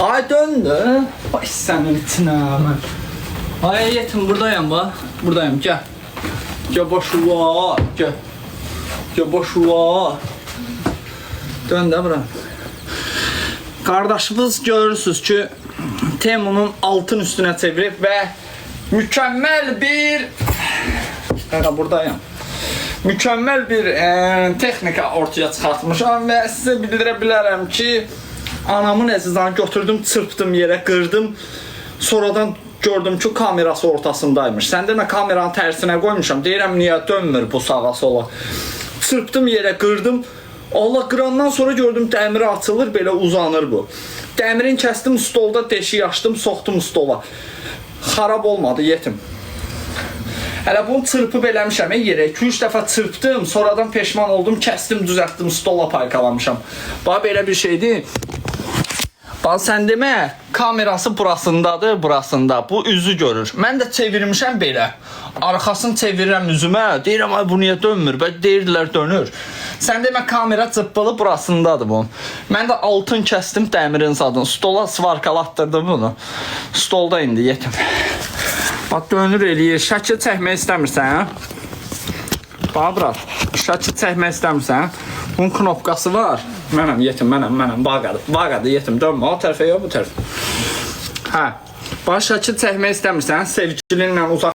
Ay döndü. Ay sənin içinə mən. Ay yetim buradayım bak. Buradayım gel. Gel boşluğa. Gel. Gel boşluğa. Dön də bura. Kardeşimiz görürsünüz ki Temunun altın üstüne çevirip ve mükemmel bir buradayım. Mükemmel bir texnika ortaya çıxartmışam və sizə bildirə bilərəm ki anamın əzizanı götürdüm, çırpdım yerə, qırdım. Sonradan gördüm ki kamerası ortasındaymış. Sən demə kameranın tərsinə qoymuşam. Deyirəm niyə dönmür bu sağa sola. Çırpdım yerə, qırdım. Allah qırandan sonra gördüm dəmiri açılır, belə uzanır bu. Dəmirin kəsdim, stolda deşik açdım, soxdum stola. Xarab olmadı, yetim. Hələ bunu çırpıb eləmişəm yerə. 2-3 dəfə çırpdım, sonradan peşman oldum, kəsdim, düzəltdim, stola paykalamışam. Bax belə bir şeydir. Bax sən demə, kamerası burasındadır, burasında. Bu üzü görür. Mən də çevirmişəm belə. Arxasını çevirirəm üzümə. Deyirəm ay bu niyə dönmür? Bəlkə deyirdilər dönür. Sən demə kamera cıppılı burasındadır bu. Mən də altın kəsdim dəmirin zadını. Stola svarkalatdırdım bunu. Stolda indi yetim. Bax dönür eləyir. Şəkil çəkmək istəmirsən? Bax bura. Şəkil çəkmək istəmirsən? Bunun knopkası var. Mənəm yetim, mənəm. Bağadı yetim. Dönmə o tərəfə yox bu tərəfə. Hə. Bax şəkil çəkmək istəmirsən? Sevgilinlə uzaq